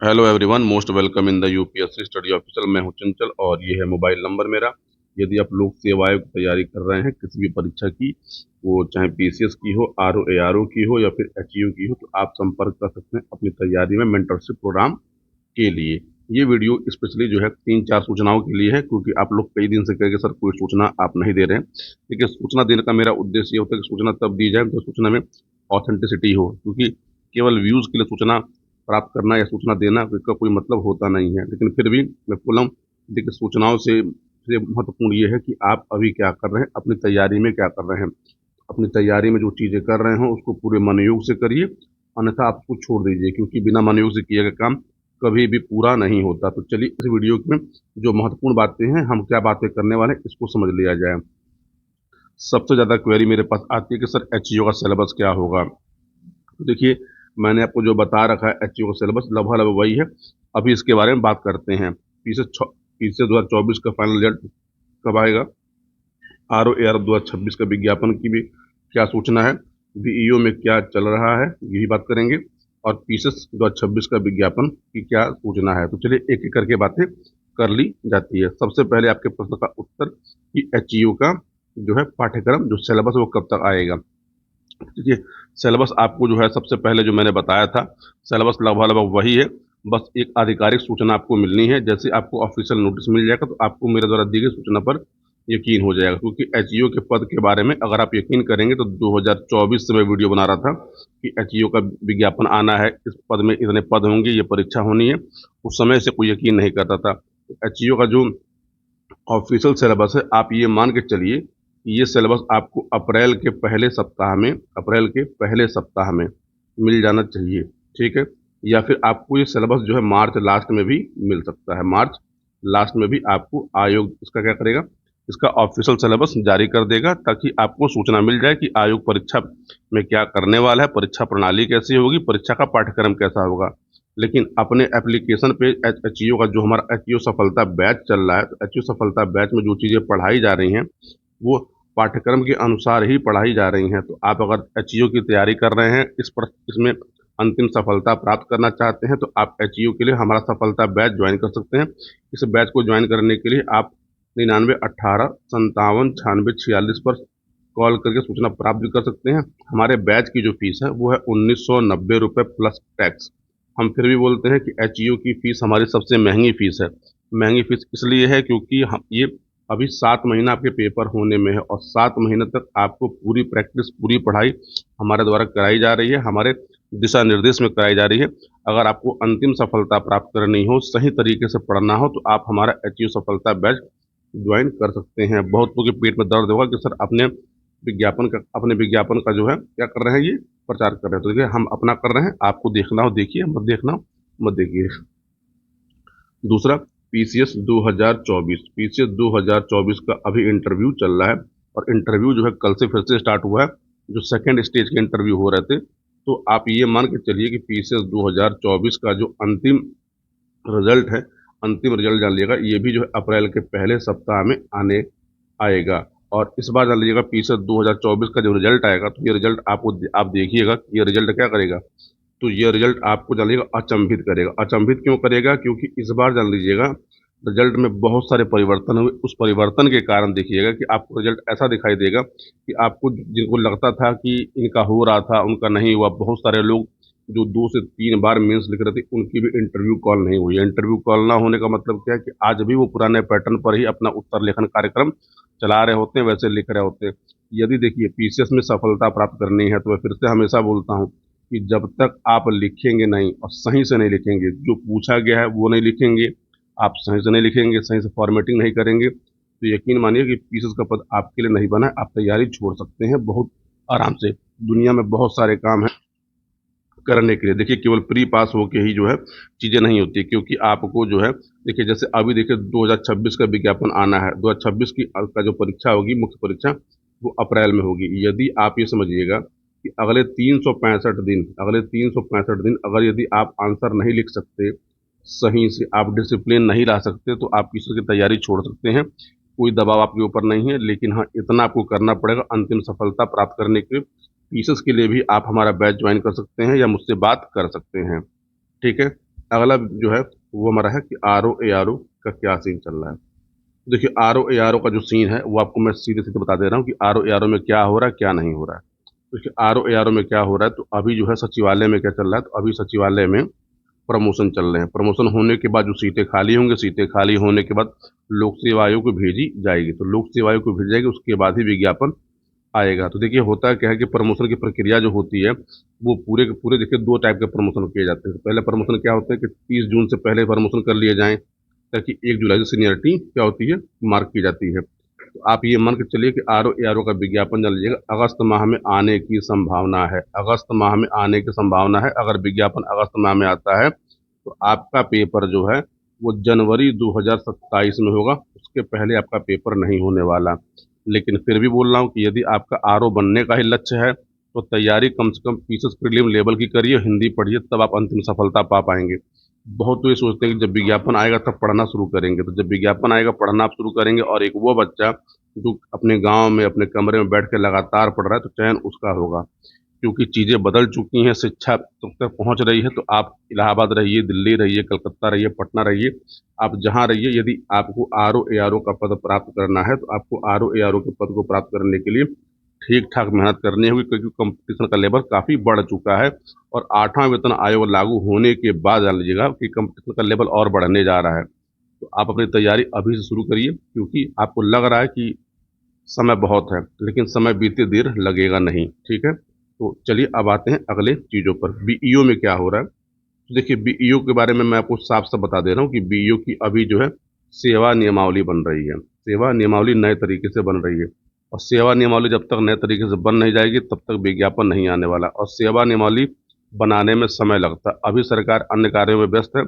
Hello everyone, most welcome in the UPSC study official. मैं हूं चंचल और ये है मोबाइल नंबर मेरा। यदि आप लोक सेवा आयोग की तैयारी कर रहे हैं किसी भी परीक्षा की, वो चाहे पीसीएस की हो, आरओ एआरओ की हो या फिर एचईयू की हो, तो आप संपर्क कर सकते हैं अपनी तैयारी में मेंटरशिप प्रोग्राम के लिए। ये वीडियो स्पेशली जो है 3-4 सूचनाओं के लिए है, क्योंकि आप लोग कई दिन से कहेंगे सर कोई सूचना आप नहीं दे रहे हैं। देखिए, सूचना देने का मेरा उद्देश्य ये होता है कि सूचना तब दी जाए तो सूचना में ऑथेंटिसिटी हो, क्योंकि केवल व्यूज के लिए सूचना प्राप्त करना या सूचना देना इसका कोई मतलब होता नहीं है। लेकिन फिर भी मैं बोला हूँ, देखिए सूचनाओं से महत्वपूर्ण ये है कि आप अभी क्या कर रहे हैं, अपनी तैयारी में क्या कर रहे हैं। अपनी तैयारी में जो चीज़ें कर रहे हो उसको पूरे मनोयोग से करिए, अन्यथा आप उसको छोड़ दीजिए, क्योंकि बिना मनोयोग से किया गया काम कभी भी पूरा नहीं होता। तो चलिए इस वीडियो में जो महत्वपूर्ण बातें हैं, हम क्या बातें करने वाले हैं, इसको समझ लिया जाए। सबसे ज़्यादा क्वेरी मेरे पास आती है कि सर एचईओ का सिलेबस क्या होगा। तो देखिए, मैंने आपको जो बता रखा है एचईओ का सिलेबस लगभग लगभग वही है। अभी इसके बारे में बात करते हैं। पीछे 2024 का फाइनल रिजल्ट कब आएगा, आर ओ ए आर 2026 का विज्ञापन की भी क्या सूचना है, बीईओ में क्या चल रहा है, यही बात करेंगे। और पीसेस 2026 का विज्ञापन की क्या सूचना है। तो चलिए एक एक करके बातें कर ली जाती है। सबसे पहले आपके प्रश्न का उत्तर कि एचईओ का जो है पाठ्यक्रम, जो सिलेबस वो कब तक आएगा। देखिए, सिलेबस आपको जो है सबसे पहले जो मैंने बताया था, सिलेबस लगभग लगभग वही है। बस एक आधिकारिक सूचना आपको मिलनी है। जैसे आपको ऑफिशियल नोटिस मिल जाएगा तो आपको मेरे द्वारा दी गई सूचना पर यकीन हो जाएगा, क्योंकि एचईओ के पद के बारे में अगर आप यकीन करेंगे तो 2024 से मैं वीडियो बना रहा था कि एचईओ का विज्ञापन आना है, इस पद में इतने पद होंगे, ये परीक्षा होनी है। उस समय से कोई यकीन नहीं करता था। एचईओ का जो ऑफिशियल सिलेबस है, आप ये मान के चलिए कि ये सिलेबस आपको अप्रैल के पहले सप्ताह में मिल जाना चाहिए। ठीक है, या फिर आपको ये सिलेबस जो है मार्च लास्ट में भी मिल सकता है। मार्च लास्ट में भी आपको आयोग इसका क्या करेगा, इसका ऑफिशियल सिलेबस जारी कर देगा, ताकि आपको सूचना मिल जाए कि आयोग परीक्षा में क्या करने वाला है, परीक्षा प्रणाली कैसी होगी, परीक्षा का पाठ्यक्रम कैसा होगा। लेकिन अपने एप्लीकेशन पे एचईओ का जो हमारा एचईओ सफलता बैच चल रहा है, तो एचईओ सफलता बैच में जो चीज़ें पढ़ाई जा रही हैं वो पाठ्यक्रम के अनुसार ही पढ़ाई जा रही हैं। तो आप अगर एचईओ की तैयारी कर रहे हैं, इसमें अंतिम सफलता प्राप्त करना चाहते हैं, तो आप एचईओ के लिए हमारा सफलता बैच ज्वाइन कर सकते हैं। इस बैच को ज्वाइन करने के लिए आप 99 18 57 96 पर कॉल करके सूचना प्राप्त भी कर सकते हैं। हमारे बैच की जो फीस है वो है 1990 रुपये प्लस टैक्स। हम फिर भी बोलते हैं कि एचईओ की फीस हमारी सबसे महंगी फीस है। महंगी फीस इसलिए है क्योंकि हम ये अभी 7 महीना आपके पेपर होने में है, और 7 महीने तक आपको पूरी प्रैक्टिस, पूरी पढ़ाई हमारे द्वारा कराई जा रही है, हमारे दिशा निर्देश में कराई जा रही है। अगर आपको अंतिम सफलता प्राप्त करनी हो, सही तरीके से पढ़ना हो, तो आप हमारा एचईओ सफलता बैच ज्वाइन कर सकते हैं। बहुत लोगों के पेट में दर्द होगा कि सर अपने विज्ञापन का जो है क्या कर रहे हैं, ये प्रचार कर रहे हैं। तो देखिए, हम अपना कर रहे हैं, आपको देखना हो देखिए, मत देखना हो मत देखिए। दूसरा, पीसीएस 2024 का अभी इंटरव्यू चल रहा है, और इंटरव्यू जो है कल से फिर से स्टार्ट हुआ है। जो सेकेंड स्टेज के इंटरव्यू हो रहे थे, तो आप ये मान के चलिए कि पीसीएस 2024 का जो रिजल्ट है अंतिम रिजल्ट जान लीजिएगा, ये भी जो है अप्रैल के पहले सप्ताह में आने आएगा। और इस बार जान लीजिएगा पीसीएस 2024 का जो रिजल्ट आएगा, तो ये रिजल्ट आप देखिएगा कि ये रिजल्ट क्या करेगा। तो ये रिजल्ट आपको जान लीजिएगा अचंभित करेगा। अचंभित क्यों करेगा, क्योंकि इस बार जान लीजिएगा रिजल्ट में बहुत सारे परिवर्तन हुए। उस परिवर्तन के कारण देखिएगा कि आपको रिजल्ट ऐसा दिखाई देगा कि आपको जिनको लगता था कि इनका हो रहा था, उनका नहीं हुआ। बहुत सारे लोग जो 2 से 3 बार मेंस लिख रहे थे, उनकी भी इंटरव्यू कॉल नहीं हुई है। इंटरव्यू कॉल ना होने का मतलब क्या है कि आज भी वो पुराने पैटर्न पर ही अपना उत्तर लेखन कार्यक्रम चला रहे होते हैं, वैसे लिख रहे होते हैं। यदि देखिए पीसीएस में सफलता प्राप्त करनी है, तो मैं फिर से हमेशा बोलता हूँ कि जब तक आप लिखेंगे नहीं और सही से नहीं लिखेंगे, जो पूछा गया है वो नहीं लिखेंगे, आप सही से नहीं लिखेंगे, सही से फॉर्मेटिंग नहीं करेंगे, तो यकीन मानिए कि पीसीएस का पद आपके लिए नहीं बना है। आप तैयारी छोड़ सकते हैं बहुत आराम से। दुनिया में बहुत सारे काम हैं करने के लिए। देखिए, केवल प्री पास होके ही जो है चीज़ें नहीं होती, क्योंकि आपको जो है, देखिए जैसे अभी देखिए 2026 का विज्ञापन आना है। 2026 की का जो परीक्षा होगी, मुख्य परीक्षा, वो अप्रैल में होगी। यदि आप ये समझिएगा कि अगले 365 दिन अगर यदि आप आंसर नहीं लिख सकते, सही से आप डिसिप्लिन नहीं रह सकते, तो आप किसी की तैयारी छोड़ सकते हैं। कोई दबाव आपके ऊपर नहीं है, लेकिन हाँ इतना आपको करना पड़ेगा अंतिम सफलता प्राप्त करने के लिए। पीसेस के लिए भी आप हमारा बैच ज्वाइन कर सकते हैं या मुझसे बात कर सकते हैं। ठीक है, अगला जो है वो हमारा है कि RO ARO का क्या सीन चल रहा है। देखिए, RO ARO का जो सीन है वो आपको मैं सीधे सीधे बता दे रहा हूँ कि RO ARO में क्या हो रहा है, क्या नहीं हो रहा है। देखिए, RO ARO में क्या हो रहा है, तो अभी जो है सचिवालय में क्या चल रहा है, तो अभी सचिवालय में प्रमोशन चल रहे हैं। प्रमोशन होने के बाद जो सीटें खाली होंगी, सीटें खाली होने के बाद लोक सेवा आयोग को भेजी जाएगी, तो लोक सेवा आयोग को भेजी जाएगी, उसके बाद ही विज्ञापन आएगा। तो देखिए, होता क्या है कि प्रमोशन की प्रक्रिया जो होती है वो पूरे के पूरे देखिए दो टाइप के प्रमोशन किए जाते हैं। तो पहले प्रमोशन क्या होता है कि 30 जून से पहले प्रमोशन कर लिए जाएं, ताकि 1 जुलाई से सीनियरिटी क्या होती है, मार्क की जाती है। तो आप ये मान के चलिए कि RO ARO का विज्ञापन जान लीजिएगा, अगस्त माह में आने की संभावना है। अगस्त माह में आने की संभावना है। अगर विज्ञापन अगस्त माह में आता है तो आपका पेपर जो है वो जनवरी 2027 में होगा, उसके पहले आपका पेपर नहीं होने वाला। लेकिन फिर भी बोल रहा हूँ कि यदि आपका RO बनने का ही लक्ष्य है तो तैयारी कम से कम पीसीएस प्रीलिम लेवल की करिए, हिंदी पढ़िए, तब आप अंतिम सफलता पा पाएंगे। बहुत तो ये सोचते हैं कि जब विज्ञापन आएगा तब पढ़ना शुरू करेंगे, तो जब विज्ञापन आएगा पढ़ना आप शुरू करेंगे, और एक वो बच्चा जो अपने गांव में अपने कमरे में बैठ के लगातार पढ़ रहा है तो चयन उसका होगा। क्योंकि चीज़ें बदल चुकी हैं, शिक्षा तक तक पहुंच रही है, तो आप इलाहाबाद रहिए, दिल्ली रहिए, कलकत्ता रहिए, पटना रहिए, आप जहां रहिए, यदि आपको RO ARO का पद प्राप्त करना है तो आपको RO ARO के पद को प्राप्त करने के लिए ठीक ठाक मेहनत करनी होगी, क्योंकि कंपटीशन का लेवल काफ़ी बढ़ चुका है। और 8वां वेतन आयोग लागू होने के बाद जान लीजिएगा कि कंपटीशन का लेवल और बढ़ने जा रहा है। तो आप अपनी तैयारी अभी से शुरू करिए, क्योंकि आपको लग रहा है कि समय बहुत है, लेकिन समय बीते देर लगेगा नहीं। ठीक है, तो चलिए अब आते हैं अगले चीज़ों पर। BEO में क्या हो रहा है, तो देखिए BEO के बारे में मैं आपको साफ साफ बता दे रहा हूँ कि BEO की अभी जो है सेवा नियमावली बन रही है। सेवा नियमावली नए तरीके से बन रही है, और सेवा नियमावली जब तक नए तरीके से बन नहीं जाएगी तब तक विज्ञापन नहीं आने वाला, और सेवा नियमावली बनाने में समय लगता है। अभी सरकार अन्य कार्यों में व्यस्त है।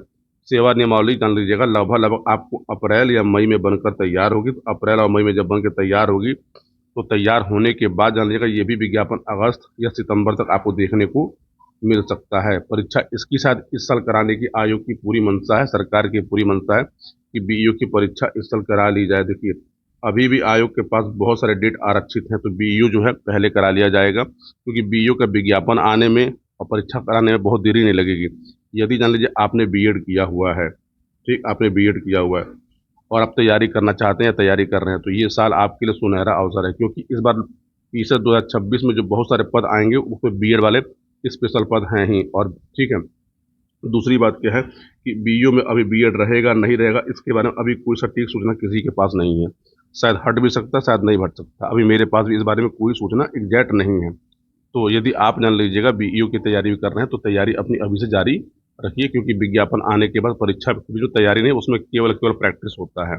सेवा नियमावली जान लीजिएगा लगभग लगभग आपको अप्रैल या मई में बनकर तैयार होगी। तो अप्रैल और मई में जब बनकर तैयार होगी तो तैयार होने के बाद जान लीजिएगा ये भी विज्ञापन अगस्त या सितंबर तक आपको देखने को मिल सकता है। परीक्षा इसकी शायद इस साल कराने की आयोग की पूरी मंशा है, सरकार की पूरी मंशा है कि BEO की परीक्षा इस साल करा ली जाए। देखिए, अभी भी आयोग के पास बहुत सारे डेट आरक्षित हैं, तो BEO जो है पहले करा लिया जाएगा, क्योंकि BEO का विज्ञापन आने में और परीक्षा कराने में बहुत देरी नहीं लगेगी। यदि जान लीजिए आपने B.Ed किया हुआ है, ठीक, आपने B.Ed किया हुआ है और आप तैयारी करना चाहते हैं, तैयारी कर रहे हैं, तो ये साल आपके लिए सुनहरा अवसर है, क्योंकि इस बार PSET 2026 में जो बहुत सारे पद आएंगे उसमें B.Ed वाले स्पेशल पद हैं ही। और ठीक है, दूसरी बात क्या है कि BEO में अभी B.Ed रहेगा नहीं रहेगा इसके बारे में अभी कोई सटीक सूचना किसी के पास नहीं है। शायद हट भी सकता है, शायद नहीं हट सकता। अभी मेरे पास भी इस बारे में कोई सूचना एग्जैक्ट नहीं है। तो यदि आप जान लीजिएगा BEO की तैयारी भी कर रहे हैं तो तैयारी अपनी अभी से जारी रखिए, क्योंकि विज्ञापन आने के बाद परीक्षा की जो तैयारी नहीं उसमें केवल केवल प्रैक्टिस होता है।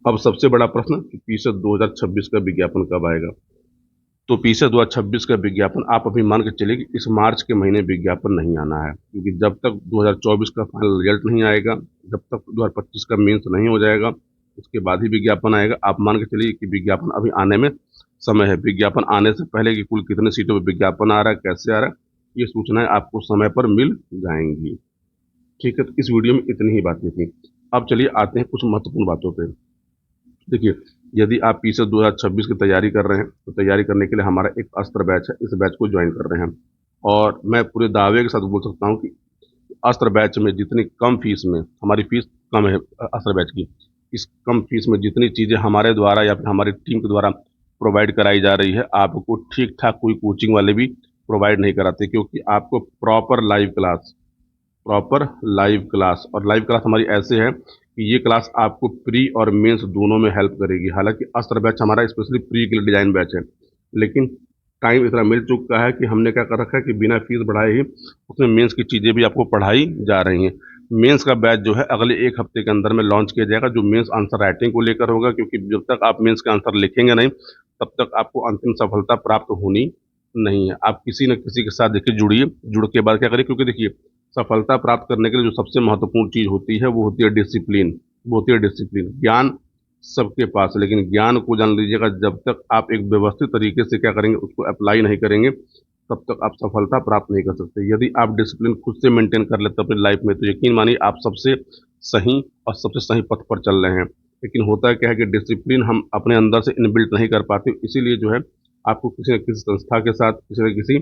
अब सबसे बड़ा प्रश्न कि PSET 2026 का विज्ञापन कब आएगा। तो PSET 2026 का विज्ञापन आप अभी मान के चलिए कि इस मार्च के महीने विज्ञापन नहीं आना है, क्योंकि जब तक 2024 का फाइनल रिजल्ट नहीं आएगा, जब तक 2025 का मेंस नहीं हो जाएगा, उसके बाद ही विज्ञापन आएगा। आप मान के चलिए कि विज्ञापन अभी आने में समय है। विज्ञापन आने से पहले कि कुल कितने सीटों पर विज्ञापन आ रहा है, कैसे आ रहा है, ये सूचनाएं आपको समय पर मिल जाएंगी। ठीक है, तो इस वीडियो में इतनी ही बातें थी। अब चलिए आते हैं कुछ महत्वपूर्ण बातों पे। देखिए, यदि आप PSET 2026 की तैयारी कर रहे हैं तो तैयारी करने के लिए हमारा एक अस्त्र बैच है, इस बैच को ज्वाइन कर रहे हैं। और मैं पूरे दावे के साथ बोल सकता हूँ कि अस्त्र बैच में जितनी कम फीस में, हमारी फीस कम है अस्त्र बैच की, इस कम फीस में जितनी चीज़ें हमारे द्वारा या फिर हमारी टीम के द्वारा प्रोवाइड कराई जा रही है, आपको ठीक ठाक कोई कोचिंग वाले भी प्रोवाइड नहीं कराते, क्योंकि आपको प्रॉपर लाइव क्लास और लाइव क्लास हमारी ऐसे है कि ये क्लास आपको प्री और मेंस दोनों में हेल्प करेगी। हालांकि अस्त्र बैच हमारा स्पेशली प्री के लिए डिजाइन बैच है, लेकिन टाइम इतना मिल चुका है कि हमने क्या कर रखा है कि बिना फीस बढ़ाए ही उसमें मेंस की चीज़ें भी आपको पढ़ाई जा रही हैं। मेंस का बैच जो है अगले 1 हफ्ते के अंदर में लॉन्च किया जाएगा, जो मेंस आंसर राइटिंग को लेकर होगा, क्योंकि जब तक आप मेंस का आंसर लिखेंगे नहीं तब तक आपको अंतिम सफलता प्राप्त होनी नहीं है। आप किसी न किसी के साथ देखिए जुड़िए, जुड़ के बाद क्या करिए, क्योंकि देखिए सफलता प्राप्त करने के लिए जो सबसे महत्वपूर्ण चीज़ होती है वो होती है डिसिप्लिन। वो होती है डिसिप्लिन। ज्ञान सबके पास है, लेकिन ज्ञान को जान लीजिएगा जब तक आप एक व्यवस्थित तरीके से क्या करेंगे, उसको अप्लाई नहीं करेंगे, तब तक आप सफलता प्राप्त नहीं कर सकते। यदि आप डिसिप्लिन खुद से मेंटेन कर लेते अपनी लाइफ में तो यकीन मानिए आप सबसे सही और सबसे सही पथ पर चल रहे हैं। लेकिन होता क्या है कि डिसिप्लिन हम अपने अंदर से इनबिल्ट नहीं कर पाते, इसीलिए जो है आपको किसी न किसी संस्था के साथ, किसी न किसी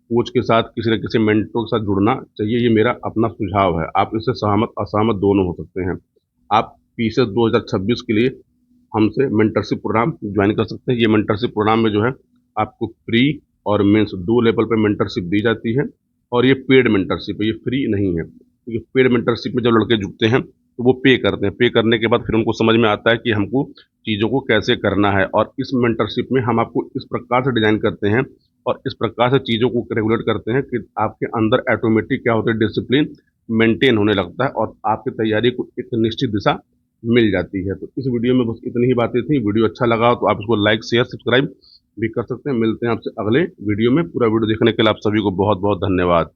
कोच के साथ, किसी न किसी मेंटर के साथ जुड़ना चाहिए। ये मेरा अपना सुझाव है। आप इससे सहमत असहमत दोनों हो सकते हैं। आप पीसीएस 2026 के लिए हमसे मेंटरशिप प्रोग्राम ज्वाइन कर सकते हैं। ये मेंटरशिप प्रोग्राम में जो है आपको प्री और मेंस 2 लेवल पे मेंटरशिप दी जाती है, और ये पेड मेंटरशिप है, ये फ्री नहीं है। ये पेड मेंटरशिप में जब लड़के जुड़ते हैं तो वो पे करते हैं। पे करने के बाद फिर उनको समझ में आता है कि हमको चीज़ों को कैसे करना है, और इस मेंटरशिप में हम आपको इस प्रकार से डिज़ाइन करते हैं और इस प्रकार से चीज़ों को रेगुलेट करते हैं कि आपके अंदर ऑटोमेटिक क्या होता है, डिसिप्लिन मेंटेन होने लगता है और आपकी तैयारी को एक निश्चित दिशा मिल जाती है। तो इस वीडियो में बस इतनी ही बातें थी। वीडियो अच्छा लगा हो तो आप इसको लाइक, शेयर, सब्सक्राइब भी कर सकते हैं। मिलते हैं आपसे अगले वीडियो में। पूरा वीडियो देखने के लिए आप सभी को बहुत बहुत धन्यवाद।